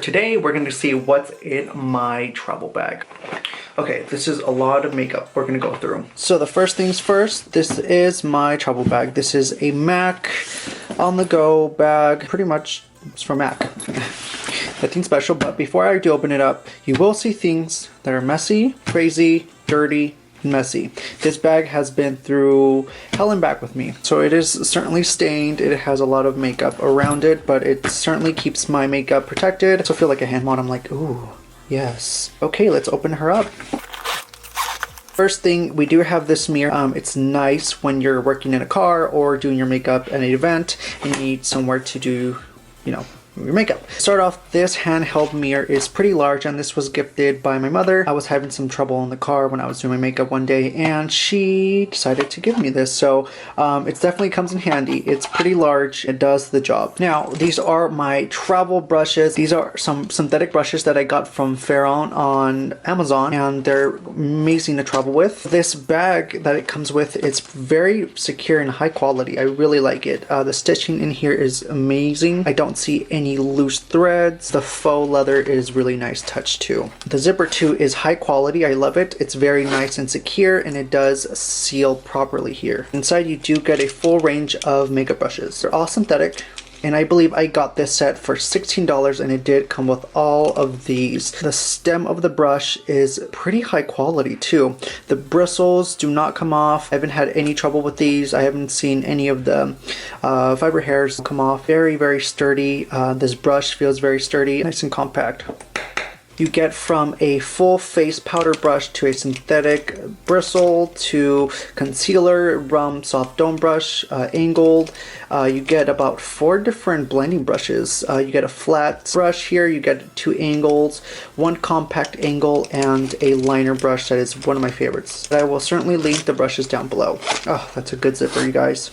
today we're going to see what's in my travel bag. Okay, this is a lot of makeup we're going to go through. So the first things first, this is my travel bag. This is a M.A.C on the go bag. Pretty much it's from M.A.C. Nothing special, but before I do open it up, you will see things that are messy, crazy, dirty, and messy. This bag has been through hell and back with me. So it is certainly stained. It has a lot of makeup around it, but it certainly keeps my makeup protected. So I feel like a hand mod. I'm like, ooh, yes. Okay, let's open her up. First thing, we do have this mirror. It's nice when you're working in a car or doing your makeup at an event and you need somewhere to do, you know, your makeup. Start off, this handheld mirror is pretty large and this was gifted by my mother. I was having some trouble in the car when I was doing my makeup one day and she decided to give me this. So it definitely comes in handy. It's pretty large. It does the job. Now, these are my travel brushes. These are some synthetic brushes that I got from Feiyan on Amazon and they're amazing to travel with. This bag that it comes with, it's very secure and high quality. I really like it. The stitching in here is amazing. I don't see any loose threads. The faux leather is really nice touch too. The zipper too is high quality. I love it. It's very nice and secure and it does seal properly here. Inside you do get a full range of makeup brushes. They're all synthetic. And I believe I got this set for $16 and it did come with all of these. The stem of the brush is pretty high quality too. The bristles do not come off. I haven't had any trouble with these. I haven't seen any of the fiber hairs come off. Very, very sturdy. This brush feels very sturdy, nice and compact. You get from a full face powder brush to a synthetic bristle to concealer, rum soft dome brush, angled. You get about 4 different blending brushes. You get a flat brush here, you get 2 angles, 1 compact angle, and a liner brush that is one of my favorites. I will certainly link the brushes down below. Oh, that's a good zipper, you guys.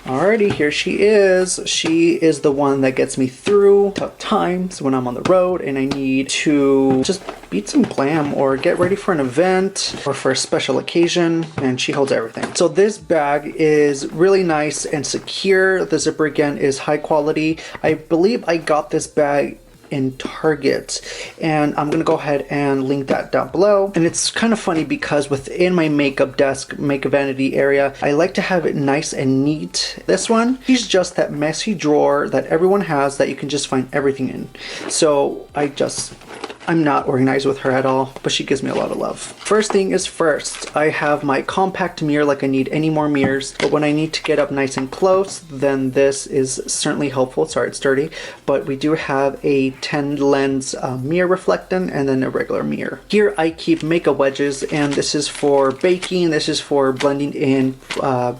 Alrighty, here she is. She is the one that gets me through tough times when I'm on the road and I need to just beat some glam or get ready for an event or for a special occasion, and she holds everything. So this bag is really nice and secure. The zipper again is high quality. I believe I got this bag in Target and I'm gonna go ahead and link that down below. And it's kind of funny because within my makeup desk, makeup vanity area, I like to have it nice and neat. This one, she's just that messy drawer that everyone has that you can just find everything in. So I'm not organized with her at all, but she gives me a lot of love. First thing is first, I have my compact mirror like I need any more mirrors, but when I need to get up nice and close, then this is certainly helpful. Sorry, it's dirty, but we do have a 10 lens mirror reflectant and then a regular mirror. Here I keep makeup wedges, and this is for baking, this is for blending in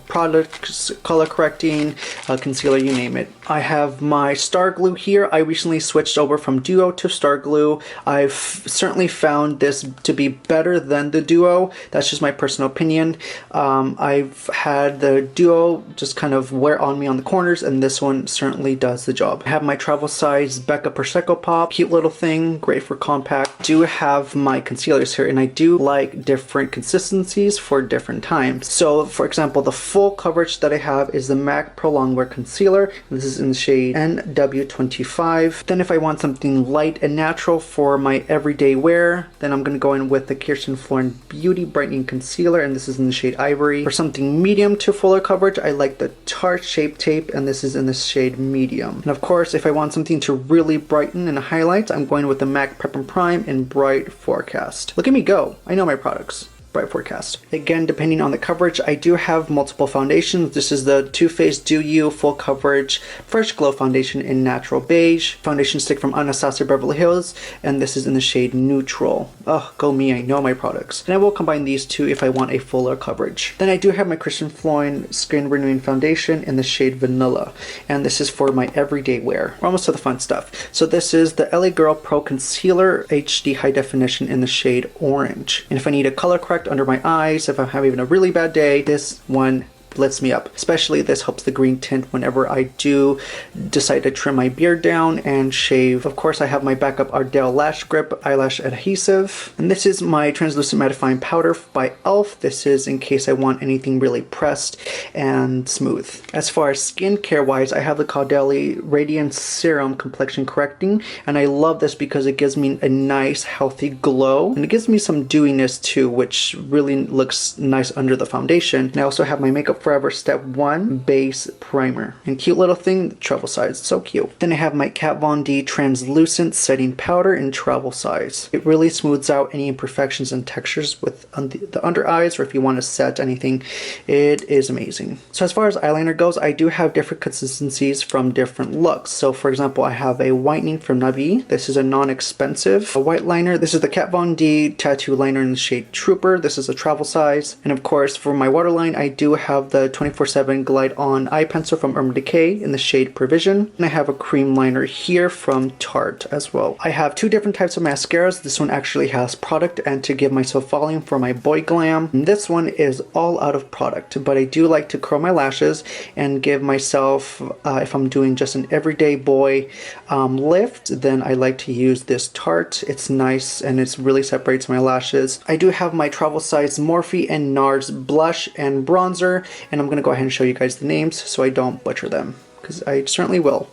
products, color correcting, concealer, you name it. I have my star glue here. I recently switched over from Duo to star glue. I've certainly found this to be better than the Duo. That's just my personal opinion. I've had the Duo just kind of wear on me on the corners, and this one certainly does the job. I have my travel size Becca Prosecco pop. Cute little thing, great for compact. I do have my concealers here, and I do like different consistencies for different times. So for example, the full coverage that I have is the M.A.C Pro Longwear Concealer. This is in the shade NW25. Then if I want something light and natural for my everyday wear, then I'm going to go in with the Kerstin Florian Beauty Brightening Concealer, and this is in the shade Ivory. For something medium to fuller coverage, I like the Tarte Shape Tape, and this is in the shade Medium. And of course, if I want something to really brighten and highlight, I'm going with the M.A.C Prep+Prime in Bright Forecast. Look at me go! I know my products. Bright Forecast. Again, depending on the coverage, I do have multiple foundations. This is the Toofaced Do You Full Coverage Fresh Glow Foundation in Natural Beige. Foundation stick from Anastasiabeverlyhills, and this is in the shade Neutral. Oh, go me, I know my products. And I will combine these two if I want a fuller coverage. Then I do have my Kerstin Florian Skin Renewing Foundation in the shade Vanilla, and this is for my everyday wear. We're almost to the fun stuff. So this is the LA Girl Pro Concealer HD High Definition in the shade Orange. And if I need a color correct under my eyes, if I'm having a really bad day, this one lifts me up. Especially this helps the green tint whenever I do decide to trim my beard down and shave. Of course, I have my backup Ardell Lash Grip Eyelash Adhesive. And this is my translucent mattifying powder by E.L.F. This is in case I want anything really pressed and smooth. As far as skincare wise, I have the Caudalíe Radiance Serum Complexion Correcting, and I love this because it gives me a nice healthy glow, and it gives me some dewiness too, which really looks nice under the foundation. And I also have my Makeup Forever Step 1 Base Primer. And cute little thing, travel size, so cute. Then I have my KATVOND Translucent Setting Powder in travel size. It really smooths out any imperfections and textures with the under eyes, or if you want to set anything, it is amazing. So as far as eyeliner goes, I do have different consistencies from different looks. So for example, I have a whitening from Nabi. This is a non-expensive white liner. This is the KATVOND Tattoo Liner in the shade Trooper. This is a travel size. And of course, for my waterline, I do have the 24/7 Glide On Eye Pencil from Urban Decay in the shade Provision. And I have a cream liner here from Tarte as well. I have two different types of mascaras. This one actually has product and to give myself volume for my boy glam. And this one is all out of product, but I do like to curl my lashes and give myself, if I'm doing just an everyday boy lift, then I like to use this Tarte. It's nice and it really separates my lashes. I do have my travel size Morphe and NARS blush and bronzer, and I'm going to go ahead and show you guys the names so I don't butcher them, because I certainly will.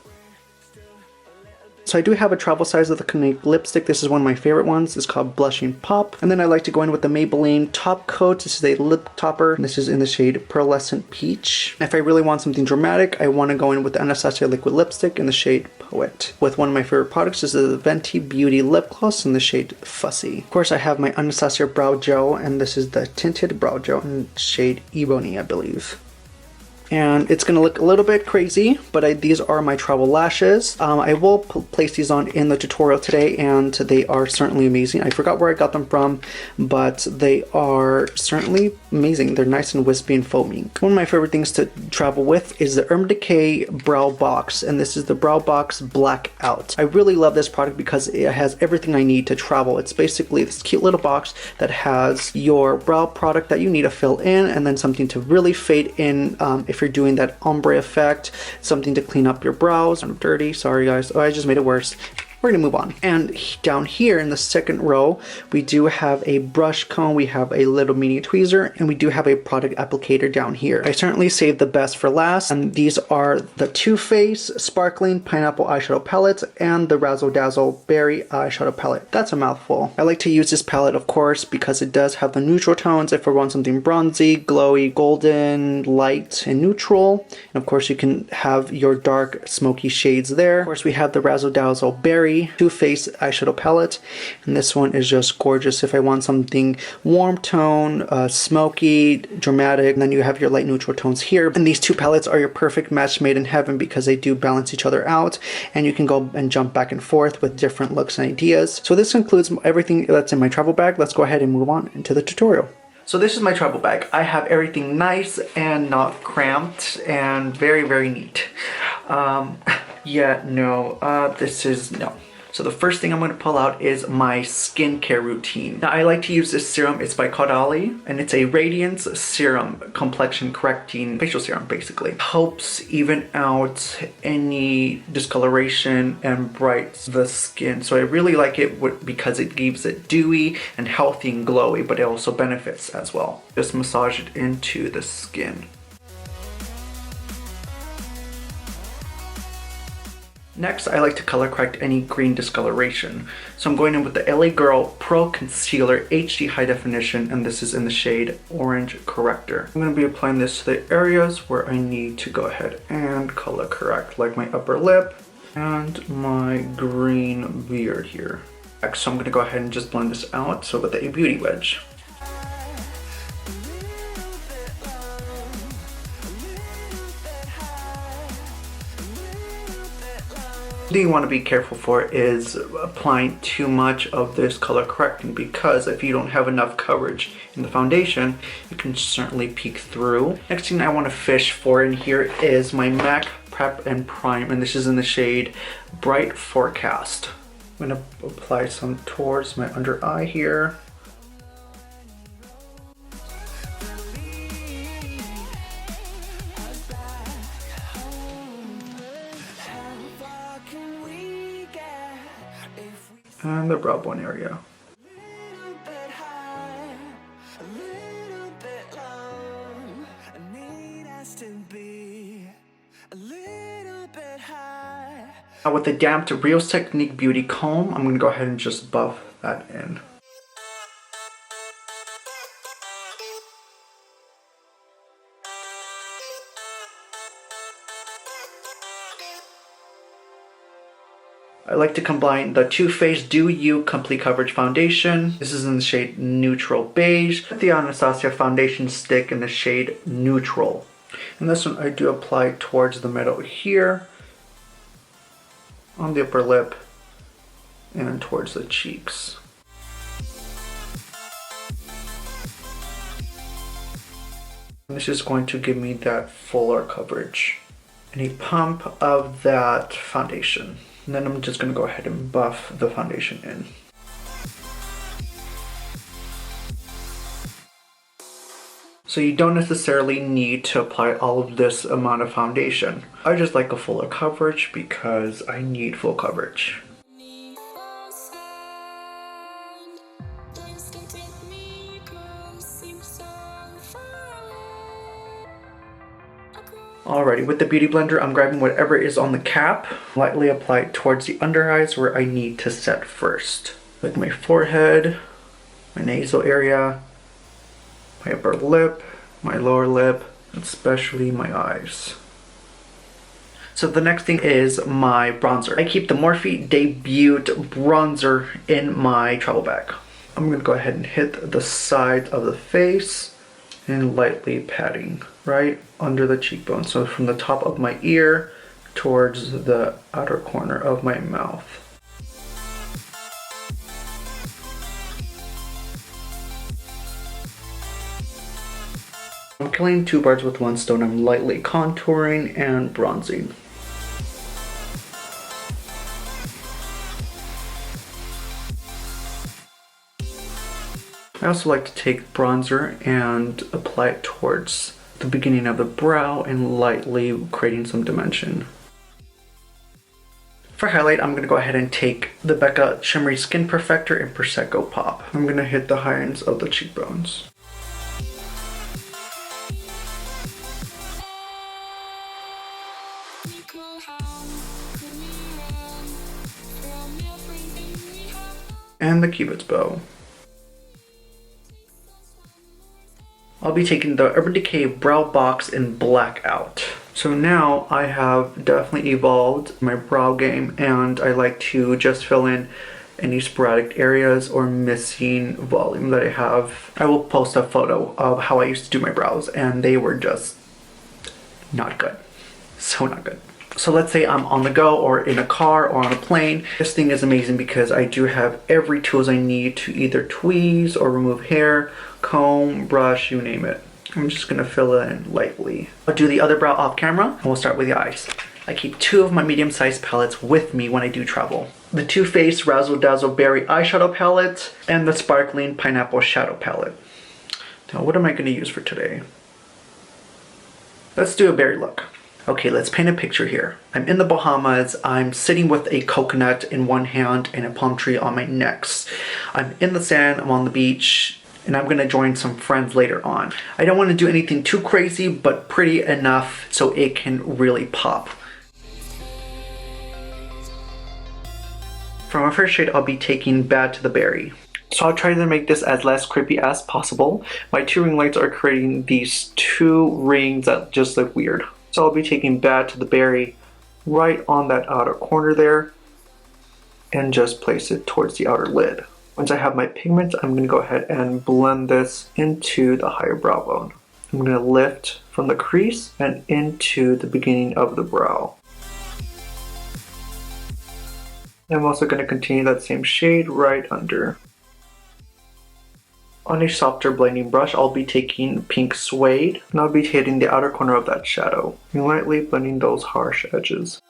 So I do have a travel size of the Clinique lipstick. This is one of my favorite ones. It's called Blushing Pop. And then I like to go in with the Maybelline Top Coat. This is a lip topper. This is in the shade Pearlescent Peach. If I really want something dramatic, I want to go in with the Anastasia liquid lipstick in the shade Poet. With one of my favorite products, this is the Venti Beauty Lip Gloss in the shade Fussy. Of course, I have my Anastasia Brow Gel, and this is the Tinted Brow Gel in the shade Ebony, I believe. And it's going to look a little bit crazy, but these are my travel lashes. I will place these on in the tutorial today, and they are certainly amazing. I forgot where I got them from, but they are certainly amazing. They're nice and wispy and foamy. One of my favorite things to travel with is the Urban Decay Brow Box, and this is the Brow Box Blackout. I really love this product because it has everything I need to travel. It's basically this cute little box that has your brow product that you need to fill in, and then something to really fade in if you're doing that ombre effect, something to clean up your brows. I'm dirty, sorry guys. Oh, I just made it worse. We're gonna move on. And down here in the second row, we do have a brush comb, we have a little mini tweezer, and we do have a product applicator down here. I certainly saved the best for last, and these are the Toofaced Sparkling Pineapple Eyeshadow Palette and the Razzle Dazzle Berry Eyeshadow Palette. That's a mouthful. I like to use this palette, of course, because it does have the neutral tones if we want something bronzy, glowy, golden, light, and neutral. And of course, you can have your dark, smoky shades there. Of course, we have the Razzle Dazzle Berry Toofaced eyeshadow palette, and this one is just gorgeous if I want something warm tone, smoky, dramatic, and then you have your light neutral tones here. And these two palettes are your perfect match made in heaven because they do balance each other out, and you can go and jump back and forth with different looks and ideas. So this includes everything that's in my travel bag. Let's go ahead and move on into the tutorial. So this is my travel bag. I have everything nice and not cramped and very, very neat. No. So the first thing I'm going to pull out is my skincare routine. Now I like to use this serum. It's by Caudalíe, and it's a Radiance Serum Complexion Correcting Facial Serum, basically. Helps even out any discoloration and brights the skin. So I really like it because it gives it dewy and healthy and glowy, but it also benefits as well. Just massage it into the skin. Next, I like to color correct any green discoloration. So I'm going in with the LA Girl Pro Concealer HD High Definition, and this is in the shade Orange Corrector. I'm going to be applying this to the areas where I need to go ahead and color correct, like my upper lip and my green beard here. So I'm going to go ahead and just blend this out, so with a beauty wedge. What you want to be careful for is applying too much of this color correcting, because if you don't have enough coverage in the foundation, it can certainly peek through. Next thing I want to fish for in here is my M.A.C Prep+Prime, and this is in the shade Bright Forecast. I'm going to apply some towards my under eye here. and the brow bone area. Now with the damped Rios Technique Beauty Comb, I'm going to go ahead and just buff that in. I like to combine the Toofaced Do You Complete Coverage Foundation. This is in the shade Neutral Beige. The Anastasia Foundation Stick in the shade Neutral. And this one I do apply towards the middle here, on the upper lip, and towards the cheeks. And this is going to give me that fuller coverage. And a pump of that foundation. And then I'm just going to go ahead and buff the foundation in. So you don't necessarily need to apply all of this amount of foundation. I just like a fuller coverage because I need full coverage. Alrighty, with the Beauty Blender, I'm grabbing whatever is on the cap, lightly apply it towards the under eyes where I need to set first. Like my forehead, my nasal area, my upper lip, my lower lip, especially my eyes. So the next thing is my bronzer. I keep the Morphe Debut bronzer in my travel bag. I'm going to go ahead and hit the side of the face and lightly patting right under the cheekbone. So from the top of my ear towards the outer corner of my mouth. I'm killing two birds with one stone. I'm lightly contouring and bronzing. I also like to take bronzer and apply it towards the beginning of the brow and lightly creating some dimension. For highlight, I'm going to go ahead and take the Becca Shimmery Skin Perfector and Prosecco Pop. I'm going to hit the high ends of the cheekbones. And the Cupid's bow. I'll be taking the Urban Decay Brow Box in Blackout. So now I have definitely evolved my brow game, and I like to just fill in any sporadic areas or missing volume that I have. I will post a photo of how I used to do my brows, and they were just not good. So not good. So let's say I'm on the go or in a car or on a plane. This thing is amazing because I do have every tools I need to either tweeze or remove hair, comb, brush, you name it. I'm just gonna fill it in lightly. I'll do the other brow off camera and we'll start with the eyes. I keep two of my medium-sized palettes with me when I do travel. The Toofaced Razzle Dazzle Berry Eyeshadow Palette and the Sparkling Pineapple Shadow Palette. Now what am I gonna use for today? Let's do a berry look. Okay, let's paint a picture here. I'm in the Bahamas. I'm sitting with a coconut in one hand and a palm tree on my next. I'm in the sand, I'm on the beach, and I'm gonna join some friends later on. I don't wanna do anything too crazy, but pretty enough so it can really pop. For my first shade, I'll be taking Bad to the Berry. So I'll try to make this as less creepy as possible. My two ring lights are creating these two rings that just look weird. So I'll be taking Bad to the Berry right on that outer corner there and just place it towards the outer lid. Once I have my pigment, I'm going to go ahead and blend this into the higher brow bone. I'm going to lift from the crease and into the beginning of the brow. I'm also going to continue that same shade right under. On a softer blending brush, I'll be taking Pink Suede, and I'll be hitting the outer corner of that shadow, and lightly blending those harsh edges.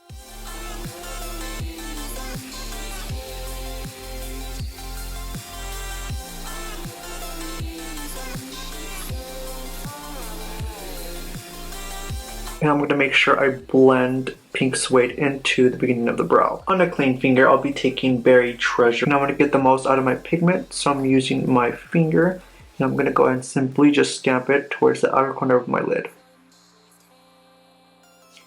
And I'm going to make sure I blend Pink Suede into the beginning of the brow. On a clean finger, I'll be taking Berry Treasure. And I'm going to get the most out of my pigment, so I'm using my finger. And I'm going to go ahead and simply just stamp it towards the outer corner of my lid.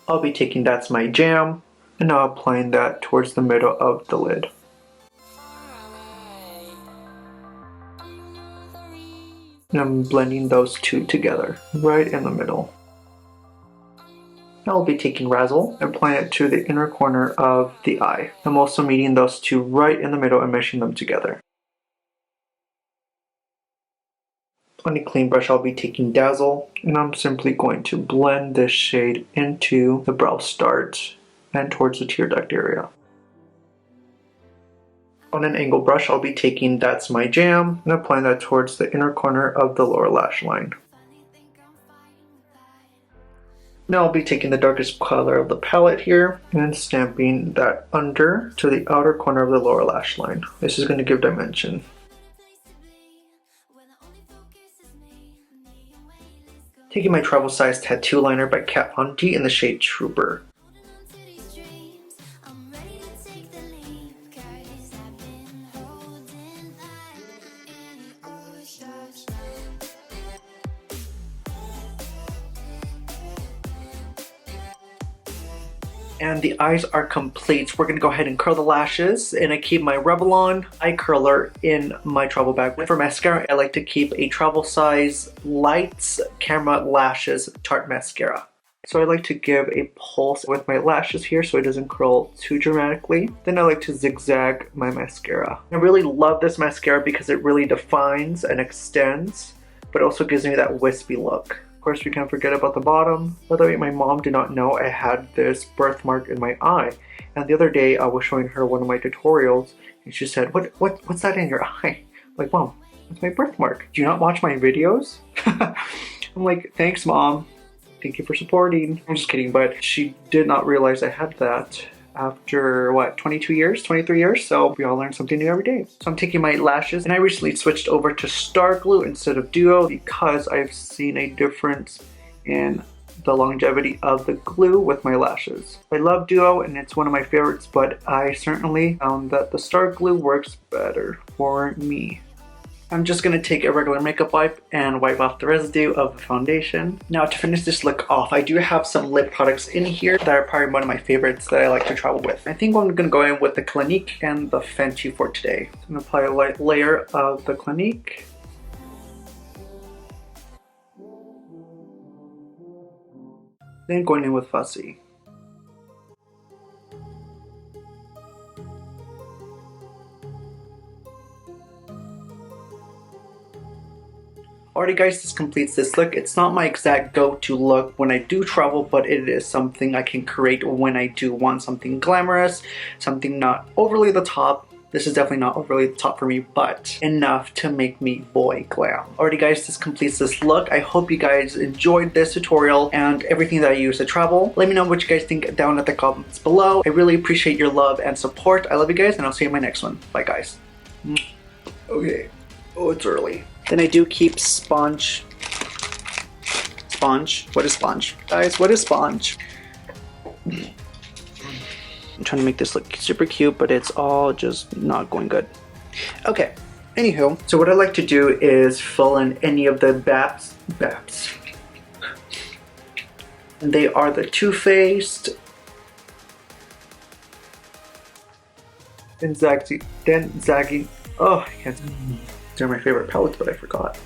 I'll be taking That's My Jam, and now applying that towards the middle of the lid. And I'm blending those two together, right in the middle. Now I'll be taking Razzle and applying it to the inner corner of the eye. I'm also meeting those two right in the middle and meshing them together. On a clean brush, I'll be taking Dazzle, and I'm simply going to blend this shade into the brow start and towards the tear duct area. On an angle brush, I'll be taking That's My Jam and applying that towards the inner corner of the lower lash line. Now I'll be taking the darkest color of the palette here and stamping that under to the outer corner of the lower lash line. This is going to give dimension. Taking my travel size tattoo liner by KATVOND in the shade Trooper. And the eyes are complete. We're gonna go ahead and curl the lashes, and I keep my Revlon eye curler in my travel bag. For mascara, I like to keep a travel size Lights Camera Lashes Tarte Mascara. So I like to give a pulse with my lashes here so it doesn't curl too dramatically. Then I like to zigzag my mascara. I really love this mascara because it really defines and extends, but also gives me that wispy look. Of course, we can't forget about the bottom. By the way, my mom did not know I had this birthmark in my eye. And the other day, I was showing her one of my tutorials, and she said, what's that in your eye? I'm like, Mom, it's my birthmark. Do you not watch my videos? I'm like, thanks, Mom. Thank you for supporting. I'm just kidding, but she did not realize I had that after, what, 22 years, 23 years? So we all learn something new every day. So I'm taking my lashes, and I recently switched over to Star Glue instead of Duo because I've seen a difference in the longevity of the glue with my lashes. I love Duo and it's one of my favorites, but I certainly found that the Star Glue works better for me. I'm just going to take a regular makeup wipe and wipe off the residue of the foundation. Now to finish this look off, I do have some lip products in here that are probably one of my favorites that I like to travel with. I think I'm going to go in with the Clinique and the Fenty for today. I'm going to apply a light layer of the Clinique. Then going in with Fussy. Alrighty guys, this completes this look. It's not my exact go-to look when I do travel, but it is something I can create when I do want something glamorous, something not overly the top. This is definitely not overly the top for me, but enough to make me boy glam. Alrighty guys, this completes this look. I hope you guys enjoyed this tutorial and everything that I use to travel. Let me know what you guys think down at the comments below. I really appreciate your love and support. I love you guys, and I'll see you in my next one. Bye guys. Okay. Oh, it's early. Then I do keep sponge. Sponge? What is sponge? Guys, what is sponge? I'm trying to make this look super cute, but it's all just not going good. Okay, anywho, so what I like to do is fill in any of the BAPs. And they are the Toofaced and Zaggy. Oh, I can't. They're my favorite palettes, but I forgot.